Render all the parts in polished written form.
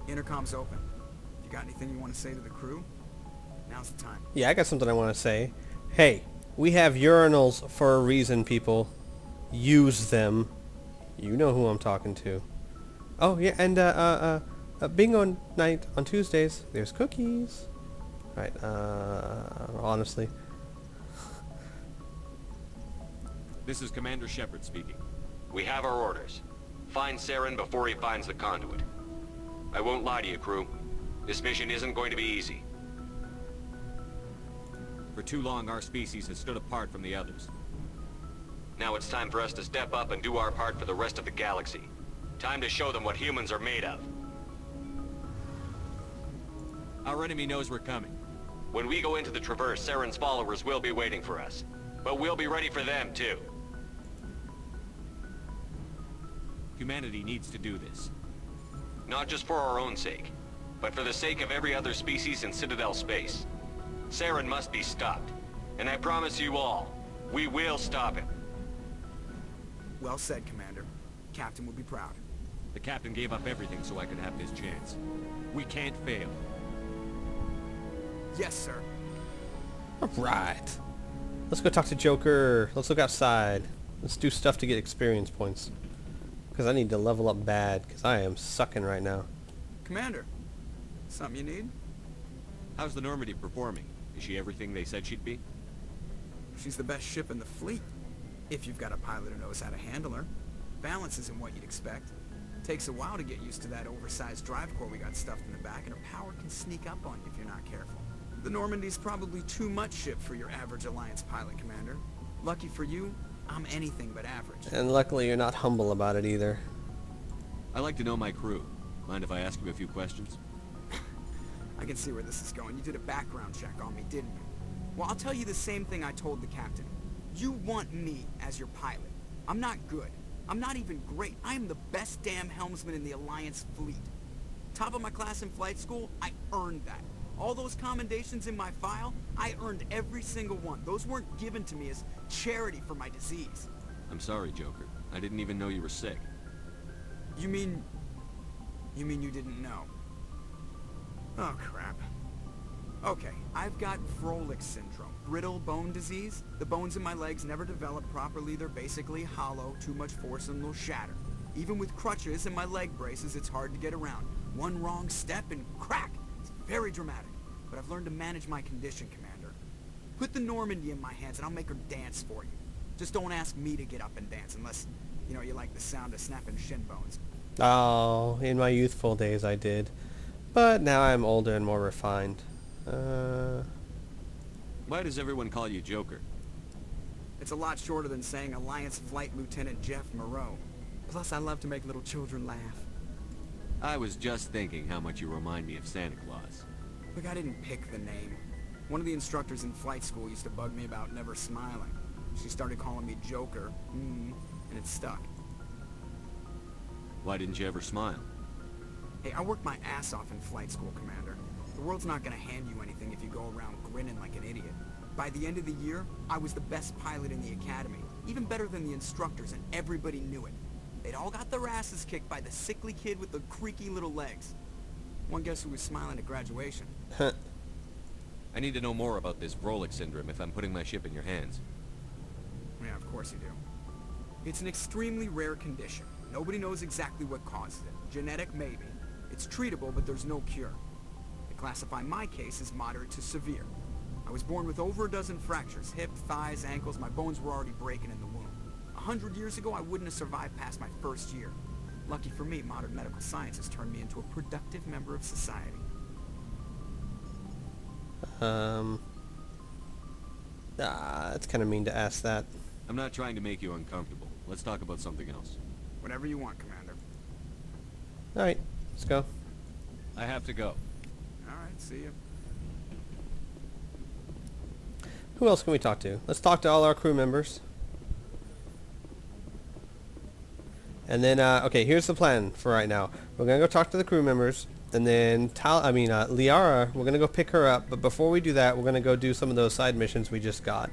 Intercom's open. If you got anything you want to say to the crew, now's the time. Yeah, I got something I want to say. Hey, we have urinals for a reason, people. Use them. You know who I'm talking to. Oh, yeah, and, bingo night on Tuesdays. There's cookies. Right, honestly. This is Commander Shepard speaking. We have our orders. Find Saren before he finds the conduit. I won't lie to you, crew. This mission isn't going to be easy. For too long, our species has stood apart from the others. Now it's time for us to step up and do our part for the rest of the galaxy. Time to show them what humans are made of. Our enemy knows we're coming. When we go into the Traverse, Saren's followers will be waiting for us. But we'll be ready for them, too. Humanity needs to do this. Not just for our own sake, but for the sake of every other species in Citadel space. Saren must be stopped. And I promise you all, we will stop him. Well said, Commander. Captain would be proud. The captain gave up everything so I could have this chance. We can't fail. Yes, sir. Alright. Let's go talk to Joker. Let's look outside. Let's do stuff to get experience points. Because I need to level up bad, because I am sucking right now. Commander, something you need? How's the Normandy performing? Is she everything they said she'd be? She's the best ship in the fleet. If you've got a pilot who knows how to handle her. Balance isn't what you'd expect. Takes a while to get used to that oversized drive core we got stuffed in the back, and her power can sneak up on you if you're not careful. The Normandy's probably too much ship for your average Alliance pilot, Commander. Lucky for you, I'm anything but average. And luckily you're not humble about it either. I like to know my crew. Mind if I ask you a few questions? I can see where this is going. You did a background check on me, didn't you? Well, I'll tell you the same thing I told the captain. You want me as your pilot. I'm not good. I'm not even great. I am the best damn helmsman in the Alliance fleet. Top of my class in flight school, I earned that. All those commendations in my file, I earned every single one. Those weren't given to me as charity for my disease. I'm sorry, Joker. I didn't even know you were sick. You mean you didn't know? Oh, crap. Okay, I've got Froelich syndrome, brittle bone disease. The bones in my legs never develop properly. They're basically hollow, too much force and they'll shatter. Even with crutches and my leg braces, it's hard to get around. One wrong step and crack! It's very dramatic, but I've learned to manage my condition, Commander. Put the Normandy in my hands and I'll make her dance for you. Just don't ask me to get up and dance unless, you like the sound of snapping shin bones. Oh, in my youthful days I did. But now I'm older and more refined. Why does everyone call you Joker? It's a lot shorter than saying Alliance Flight Lieutenant Jeff Moreau. Plus, I love to make little children laugh. I was just thinking how much you remind me of Santa Claus. Look, I didn't pick the name. One of the instructors in flight school used to bug me about never smiling. She started calling me Joker, and it stuck. Why didn't you ever smile? Hey, I worked my ass off in flight school, Commander. The world's not gonna hand you anything if you go around grinning like an idiot. By the end of the year, I was the best pilot in the academy, even better than the instructors, and everybody knew it. They'd all got their asses kicked by the sickly kid with the creaky little legs. One guess who was smiling at graduation? I need to know more about this Froelich syndrome if I'm putting my ship in your hands. Yeah, of course you do. It's an extremely rare condition. Nobody knows exactly what causes it. Genetic, maybe. It's treatable, but there's no cure. They classify my case as moderate to severe. I was born with over a dozen fractures. Hip, thighs, ankles. My bones were already breaking in the womb. 100 years ago, I wouldn't have survived past my first year. Lucky for me, modern medical science has turned me into a productive member of society. It's kind of mean to ask that. I'm not trying to make you uncomfortable. Let's talk about something else. Whatever you want, Commander. Alright, let's go. I have to go. Alright, see you. Who else can we talk to? Let's talk to all our crew members. And then, okay, here's the plan for right now. We're going to go talk to the crew members. And then, Liara, we're going to go pick her up. But before we do that, we're going to go do some of those side missions we just got.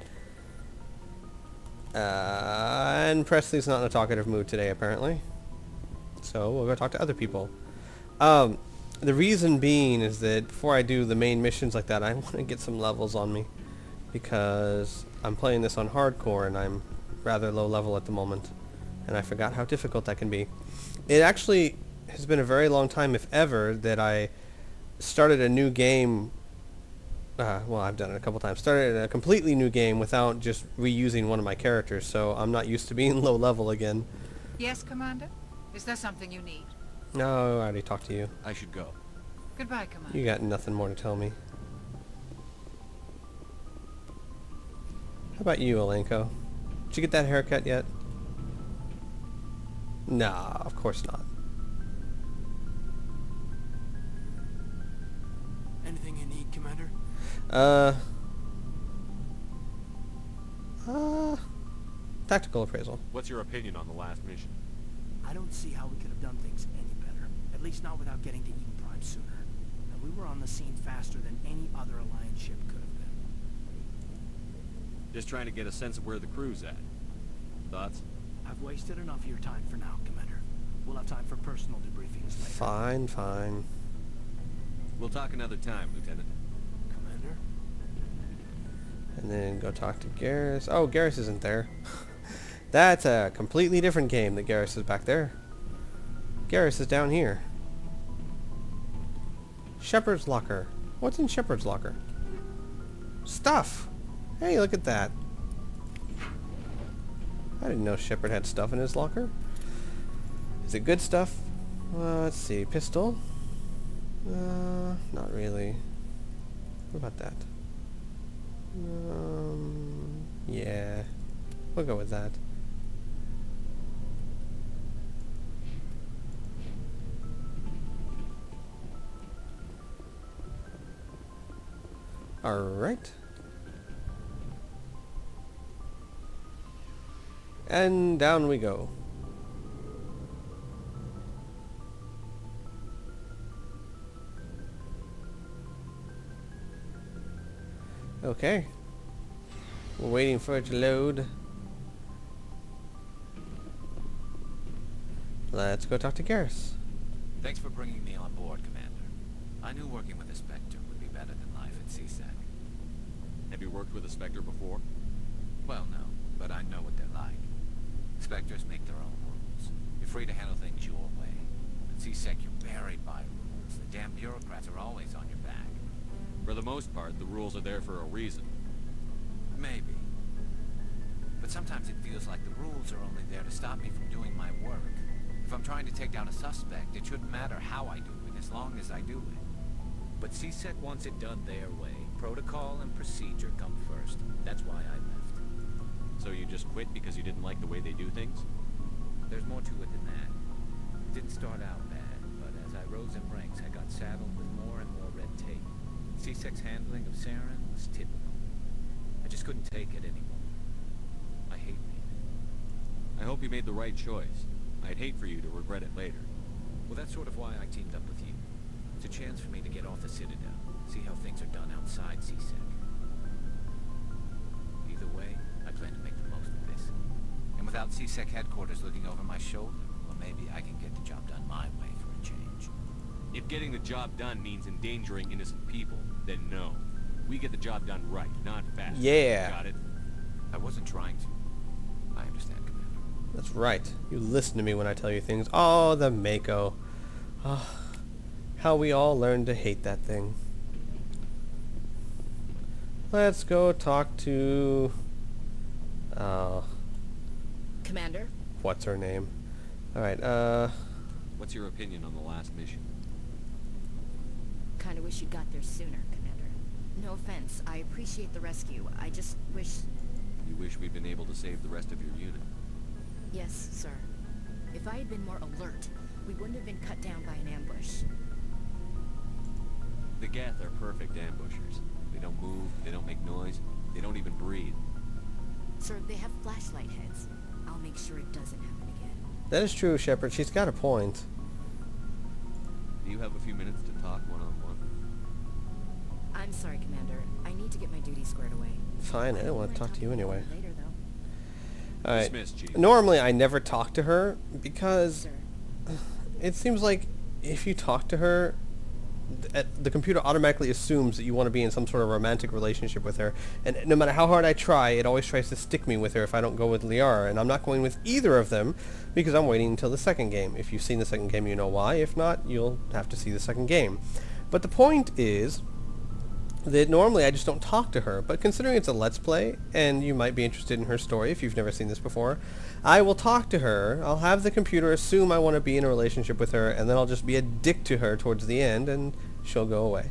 And Presley's not in a talkative mood today, apparently. So, we'll go talk to other people. The reason being is that before I do the main missions like that, I want to get some levels on me. Because I'm playing this on hardcore and I'm rather low level at the moment. And I forgot how difficult that can be. It actually has been a very long time, if ever, that I started a new game. Well, I've done it a couple times. Started a completely new game without just reusing one of my characters, so I'm not used to being low level again. Yes, Commander? Is there something you need? No, I already talked to you. I should go. Goodbye, Commander. You got nothing more to tell me. How about you, Alenko? Did you get that haircut yet? Nah, of course not. Anything you need, Commander? Tactical appraisal. What's your opinion on the last mission? I don't see how we could have done things any better. At least not without getting to Eden Prime sooner. And we were on the scene faster than any other Alliance ship could have been. Just trying to get a sense of where the crew's at. Thoughts? I've wasted enough of your time for now, Commander. We'll have time for personal debriefings later. Fine, fine. We'll talk another time, Lieutenant. Commander? And then go talk to Garrus. Oh, Garrus isn't there. That's a completely different game that Garrus is back there. Garrus is down here. Shepard's locker. What's in Shepard's locker? Stuff! Hey, look at that. I didn't know Shepard had stuff in his locker. Is it good stuff? Let's see. Pistol? Not really. What about that? Yeah. We'll go with that. Alright. And down we go. Okay. We're waiting for it to load. Let's go talk to Garrus. Thanks for bringing me on board, Commander. I knew working with a Spectre would be better than life at CSEC. Have you worked with a Spectre before? Well, no, but I know what they're like. Spectres make their own rules. You're free to handle things your way. At CSEC, you're buried by rules. The damn bureaucrats are always on your back. For the most part, the rules are there for a reason. Maybe. But sometimes it feels like the rules are only there to stop me from doing my work. If I'm trying to take down a suspect, it shouldn't matter how I do it, as long as I do it. But CSEC wants it done their way. Protocol and procedure come first. That's why I left. So you just quit because you didn't like the way they do things? There's more to it than that. It didn't start out bad, but as I rose in ranks, I got saddled with more and more red tape. CSEC's handling of Saren was typical. I just couldn't take it anymore. I hate leaving. I hope you made the right choice. I'd hate for you to regret it later. Well, that's sort of why I teamed up with you. It's a chance for me to get off the Citadel, see how things are done outside CSEC. Either way, I plan to make the most of this. And without CSEC headquarters looking over my shoulder, well, maybe I can get the job done my way for a change. If getting the job done means endangering innocent people, then no. We get the job done right, not fast. Yeah. Got it? I wasn't trying to. I understand, Commander. That's right. You listen to me when I tell you things. Oh, the Mako. Oh, how we all learned to hate that thing. Let's go talk to... Commander? what's her name? Alright, What's your opinion on the last mission? Kinda wish you got there sooner, Commander. No offense, I appreciate the rescue. I just wish... You wish we'd been able to save the rest of your unit? Yes, sir. If I had been more alert, we wouldn't have been cut down by an ambush. The Geth are perfect ambushers. They don't move, they don't make noise, they don't even breathe. Sir, they have flashlight heads. I'll make sure it doesn't happen again. that is true, Shepard. She's got a point. Do you have a few minutes to talk one-on-one? I'm sorry, Commander. I need to get my duty squared away. Fine, I don't want to talk to you anyway. Later, though. Alright. Dismissed, Chief. Normally, I never talk to her because Sir. it seems like if you talk to her, the computer automatically assumes that you want to be in some sort of romantic relationship with her, and no matter how hard I try, it always tries to stick me with her if I don't go with Liara, and I'm not going with either of them because I'm waiting until the second game. If you've seen the second game, you know why. If not, you'll have to see the second game. But the point is that normally I just don't talk to her, but considering it's a Let's Play, and you might be interested in her story if you've never seen this before, I will talk to her, I'll have the computer assume I want to be in a relationship with her, and then I'll just be a dick to her towards the end, and she'll go away.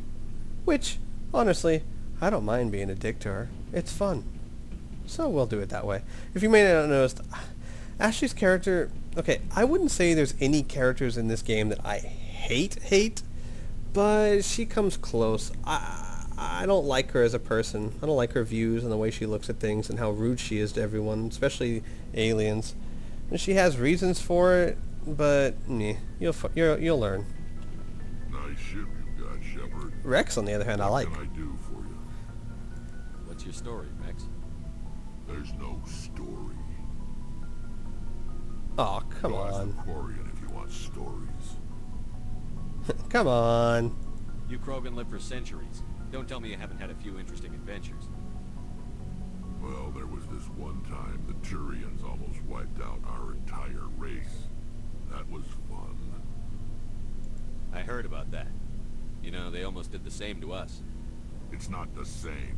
Which, honestly, I don't mind being a dick to her. It's fun. So we'll do it that way. If you may not have noticed, Ashley's character... Okay, I wouldn't say there's any characters in this game that I hate, but she comes close. I don't like her as a person. I don't like her views and the way she looks at things and how rude she is to everyone, especially aliens. And she has reasons for it, but you'll learn. Nice ship you've got, Shepard. Rex, on the other hand, I like. What can I do for you? What's your story, Rex? There's no story. Oh, come Go ask on. the Quarian if you want stories. Come on. You Krogan live for centuries. Don't tell me you haven't had a few interesting adventures. Well, there was this one time the Turians almost wiped out our entire race. That was fun. I heard about that. You know, they almost did the same to us. It's not the same.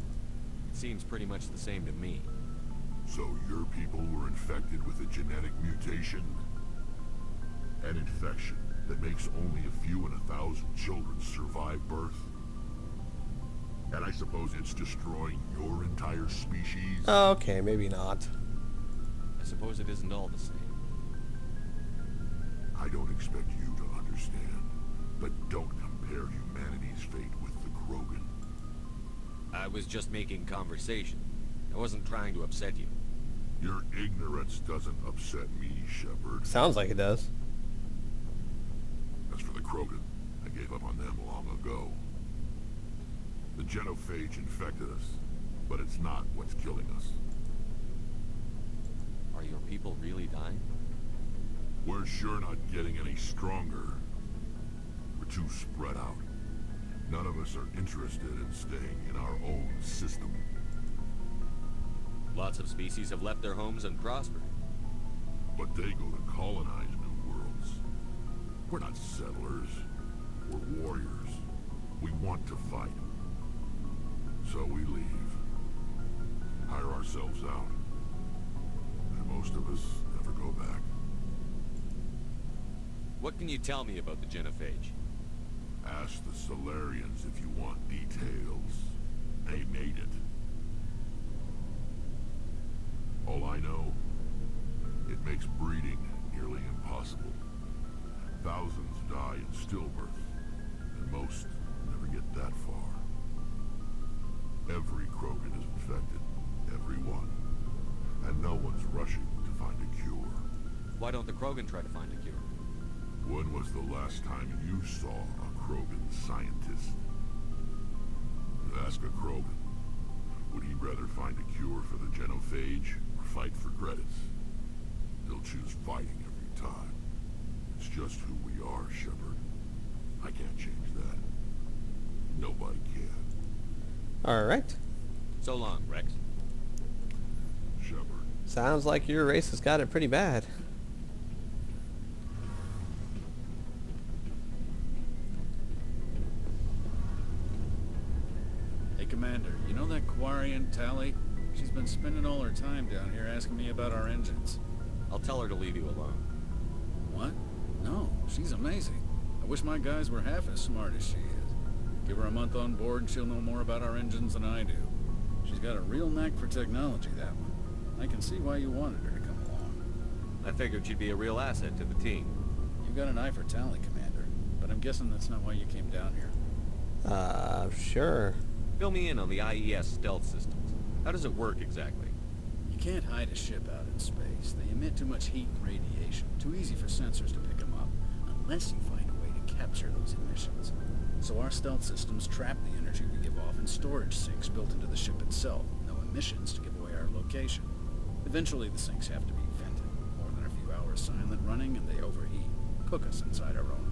It seems pretty much the same to me. So your people were infected with a genetic mutation? An infection that makes only a few in 1,000 children survive birth? And I suppose it's destroying your entire species? Okay, maybe not. I suppose it isn't all the same. I don't expect you to understand, but don't compare humanity's fate with the Krogan. I was just making conversation. I wasn't trying to upset you. Your ignorance doesn't upset me, Shepard. Sounds like it does. As for the Krogan, I gave up on them long ago. The genophage infected us, but it's not what's killing us. Are your people really dying? We're sure not getting any stronger. We're too spread out. None of us are interested in staying in our own system. Lots of species have left their homes and prospered. But they go to colonize new worlds. We're not settlers. We're warriors. We want to fight. So we leave. Hire ourselves out. And most of us never go back. What can you tell me about the genophage? Ask the Solarians if you want details. They made it. All I know, it makes breeding nearly impossible. Thousands die in stillbirth, and most never get that far. Every Krogan is infected, every one. And no one's rushing to find a cure. Why don't the Krogan try to find a cure? When was the last time you saw a Krogan scientist? Ask a Krogan. Would he rather find a cure for the genophage or fight for credits? He'll choose fighting every time. It's just who we are, Shepard. I can't change that. Nobody can. Alright. So long, Rex. Shepard. Sounds like your race has got it pretty bad. Hey, Commander, you know that Quarian, Tali? She's been spending all her time down here asking me about our engines. I'll tell her to leave you alone. What? No, she's amazing. I wish my guys were half as smart as she is. Give her a month on board and she'll know more about our engines than I do. She's got a real knack for technology, that one. I can see why you wanted her to come along. I figured she'd be a real asset to the team. You've got an eye for Tali, Commander. But I'm guessing that's not why you came down here. Sure. Fill me in on the IES stealth systems. How does it work exactly? You can't hide a ship out in space. They emit too much heat and radiation. Too easy for sensors to pick them up, unless you find a way to capture those emissions. So our stealth systems trap the energy we give off in storage sinks built into the ship itself. No emissions to give away our location. Eventually the sinks have to be vented. More than a few hours silent running and they overheat. Cook us inside our own